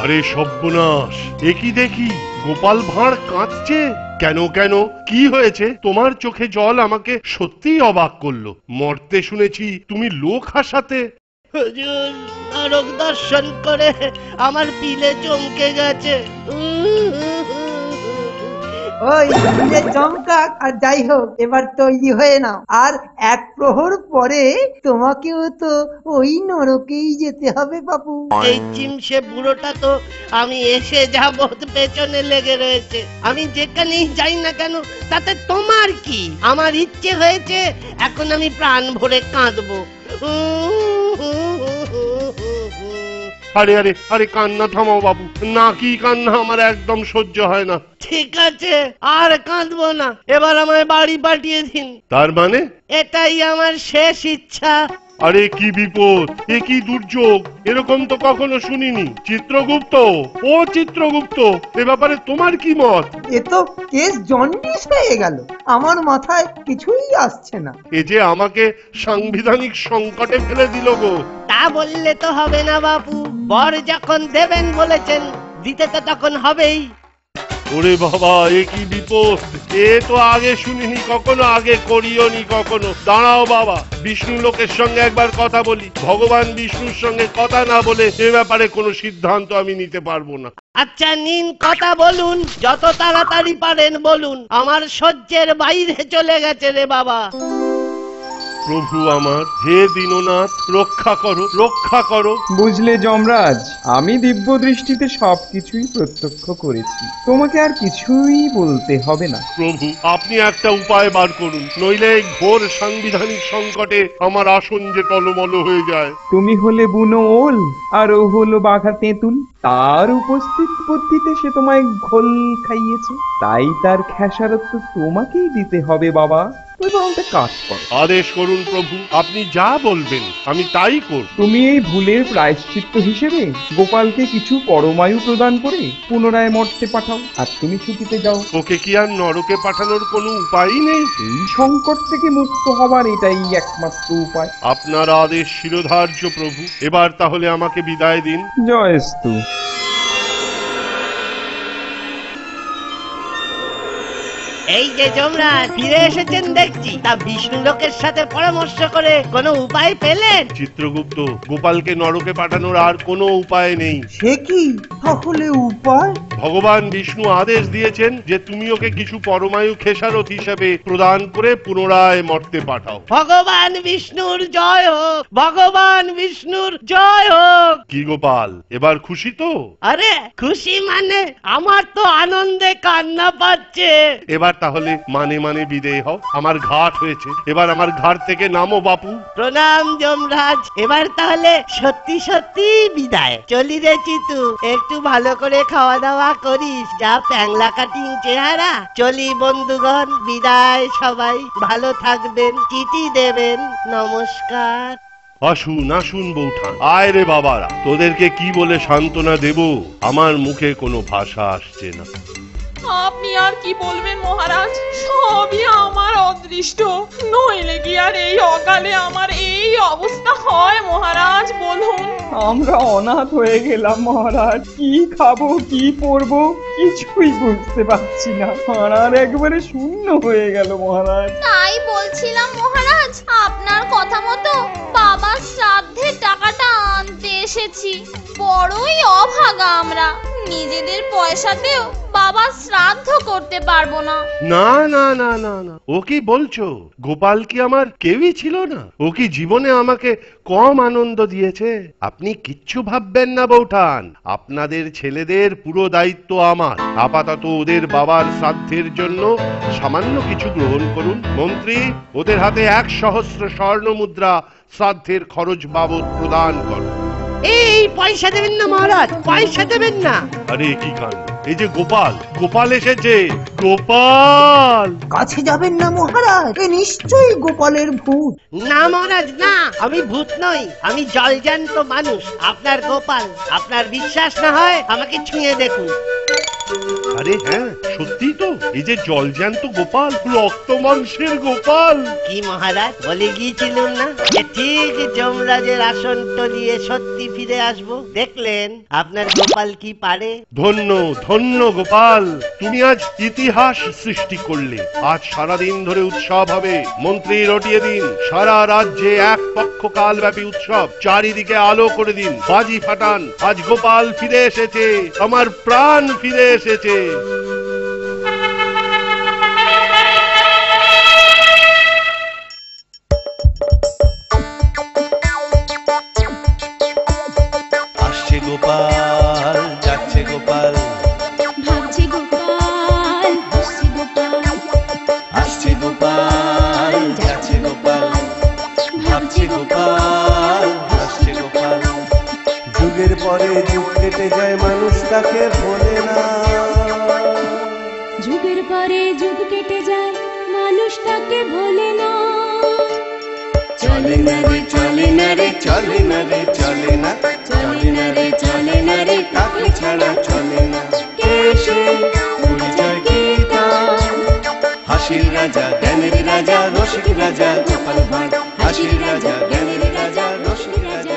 আরে সর্বনাশ, একই দেখি গোপাল ভাঁড় কাঁদছে। কেন কেন, কি হয়েছে? তোমার চোখে জল আমাকে সত্যিই অবাক করলো। মরতে শুনেছি, তুমি লোক হাসাতে। হুজুর, নরক দর্শন করে আমার পিলে চমকে গেছে। ওই পিলে চমকাক আর যাই হোক, এবার তৈরি হয়ে নাও। আর এক প্রহর পরে তোমাকেও তো ওই নরকেই যেতে হবে বাবু। এই চিমসে বুড়োটা তো আমি এসে যাব পেছনে লেগে রয়েছে। আমি যেখানেই যাই না কেন তাতে তোমার কি? আমার ইচ্ছে হয়েছে এখন আমি প্রাণ ভরে কাঁদবো। আরে আরে আরে, কান্না থামাও বাবু, না কি কান্না আমার একদম সহ্য হয় না। ঠিক আছে, আর কাঁদবো না, এবার আমায় বাড়ি পাঠিয়ে দিন। তার মানে? এটাই আমার শেষ ইচ্ছা। আরে কি বিপদ, এ কি দুর্যোগ, এরকম তো কখনো শুনিনি। চিত্রগুপ্ত, ও চিত্রগুপ্ত, এ ব্যাপারে তোমার কি মত? এ তো কেস জন্ডিস হয়ে গেল, আমার মাথায় কিছুই আসছে না। এ যে আমাকে সাংবিধানিক সংকটে ফেলে দিল গো। তা বললে তো হবে না বাবু, বর যখন দেবেন বলেছেন, দিতে তো তখন হবেই। ওরে বাবা, এ কি বিপদ, এ তো আগে শুনিনি কখনো, আগে করিওনি কখনো। দাঁড়াও বাবা, বিষ্ণু লোকের সঙ্গে একবার কথা বলি। ভগবান বিষ্ণুর সঙ্গে কথা না বলে এ ব্যাপারে কোনো সিদ্ধান্ত আমি নিতে পারবো না। আচ্ছা নিন, কথা বলুন, যত তাড়াতাড়ি পারেন বলুন। আমার সহ্যের বাইরে চলে গেছে রে বাবা। প্রভু আমার, হে দীননাথ, রক্ষা করো, রক্ষা করো। বুঝলে যমরাজ, আমি দিব্য দৃষ্টিতে সবকিছুই প্রত্যক্ষ করেছি, তোমাকে আর কিছুই বলতে হবে না। প্রভু, আপনি একটা উপায় বার করুন, নইলে এই ঘোর সাংবিধানিক সংকটে আমার আসন যে টলমল হয়ে যায়। তুমি হলে বুনো ওল, আর ও হলো বাঘা তেঁতুল। তার উপস্থিত বুদ্ধিতে সে তোমায় ঘোল খাইয়েছে, তাই তার খেসারত তোমাকেই দিতে হবে বাবা। তুমি বরং একটা কাজ করো। আদেশ করুন প্রভু, আপনি যা বলবেন আমি তাই করব। তুমি এই ভুলের প্রায়শ্চিত্ত হিসেবে গোপালকে কিছু পরমায়ু প্রদান করে পুনরায় মর্তে পাঠাও, আর তুমি ছুটিতে যাও। ওকে কি আর নরকে পাঠানোর কোনো উপায়ই নেই? এই সংকট থেকে মুক্ত হবার এটাই একমাত্র উপায়। আপনার আদেশ শিরোধার্য প্রভু, এবার তাহলে আমাকে বিদায় দিন। জয়স্তু। এই যে যমরাজ ফিরে এসেছেন দেখছি, তা বিষ্ণু লোকের সাথে পরামর্শ করে কোনো উপায় পেলেন? চিত্রগুপ্ত, গোপালকে নরকে পাঠানোর আর কোনো উপায় নেই। সে কি তাহলে উপায়? ভগবান বিষ্ণু আদেশ দিয়েছেন যে তুমি ওকে কিছু পরমায়ু খেসারত হিসেবে প্রদান করে পুনরায় মর্তে পাঠাও। ভগবান বিষ্ণুর জয় হোক, ভগবান বিষ্ণুর জয় হোক। কি গোপাল, এবার খুশি তো? আরে খুশি মানে আমার তো আনন্দে কান্না পাচ্ছে। এবার তাহলে মানে মানে বিদেয় হও, আমার ঘাট হয়েছে, এবার আমার ঘাট থেকে নামো বাপু। প্রণাম যমরাজ, এবার তাহলে সত্যি সত্যি বিদায়। চলি রে চিতু, একটু ভালো করে খাওয়া দাওয়া করিস, যা প্যাংলা কাটিং চেহারা। চলি বন্ধুগণ, বিদায়। সবাই ভালো থাকবেন, চিঠি দেবেন। নমস্কার। আসুন আসুন বৌঠান, আয় রে বাবারা, তোদেরকে কি বলে সান্ত্বনা দেব, আমার মুখে কোনো ভাষা আসছে না। আপনি আর কি বলবেন মহারাজ, সবই আমার অদৃষ্ট, নইলে কি আর এই অকালে আমার এই অবস্থা হয় মহারাজ, বলুন। আমরা অনাথ হয়ে গেলাম মহারাজ, কি খাবো কি পরবো কিছুই বুঝতে পারছি না, পাড়ার একবারে শূন্য হয়ে গেল মহারাজ। তাই বলছিলাম মহারাজ, আপনার কথা মতো বাবার শ্রাদ্ধের টাকাটা আনতে এসেছি। বড়ই অভাগা আমরা, নিজেদের পয়সাতেও বাবার শ্রাদ্ধ করতে পারবো না। না না না না না, ও কি বলছো? গোপাল কি আমার কেউই ছিল না? ও কি জীবনে আমাকে কম আনন্দ দিয়েছে? আপনি কিচ্ছু ভাববেন না বৌঠান, আপনাদের ছেলেদের পুরো দায়িত্ব আমার। আপাতত ওদের বাবার শ্রাদ্ধের জন্য সামান্য কিছু গ্রহণ করুন। মন্ত্রী, ওদের হাতে 1,000 স্বর্ণ মুদ্রা শ্রাদ্ধের খরচ বাবদ প্রদান করো। এই পয়সা দেবেন না মহারাজ, পয়সা দেবেন না। আরে কি কাণ্ড, এই যে গোপাল, গোপাল এসেছে। গোপাল! কাছে যাবেন না মহারাজ, এ নিশ্চয়ই গোপালের ভূত। না মহারাজ না, আমি ভূত নই, আমি জলজ্যান্ত মানুষ, আপনার গোপাল। আপনার বিশ্বাস না হয় আমাকে ছুঁয়ে দেখুন। আরে হ্যাঁ, সত্যি তো, এই যে জলজ্যান্ত গোপাল, রক্ত মাংসের গোপাল। কি মহারাজ, বলে গিয়েছিলুম না যে ঠিক যমরাজের আসন টলিয়ে সত্যি ফিরে আসবো? দেখলেন আপনার গোপাল কি পারে। ধন্য ধন্য গোপাল, তুমি আজ ইতিহাস সৃষ্টি করলে। আজ সারাদিন ধরে উৎসব হবে, মন্ত্রী রটিয়ে দিন, সারা রাজ্যে এক পক্ষ কাল ব্যাপী উৎসব, চারিদিকে আলো করে দিন, বাজি ফাটান। আজ গোপাল ফিরে এসেছে, আমার প্রাণ ফিরে এসেছে। আসছে গোপাল, যাচ্ছে গোপাল, ভাবছে গোপাল, হাসছে গোপাল, আসছে গোপাল, যাচ্ছে গোপাল, ভাবছে গোপাল, হাসছে গোপাল। যুগের পরে যুগ কেটে যায়, মানুষ তাকে ভোলে না। যুগের পরে যুগ কেটে যায়, মানুষ তাকে ভোলে না। চলে না রে, চলে না রে, চলে না রে, চলে না, চলে না রে, চলে না রে, কাকে ছাড়া চলে না। কে সে পরিচয় কি তার? হাসির রাজা, জ্ঞানের রাজা, রসিক রাজা, গোপাল ভাঁড়। হাসির রাজা, জ্ঞানের রাজা, রসিক রাজা।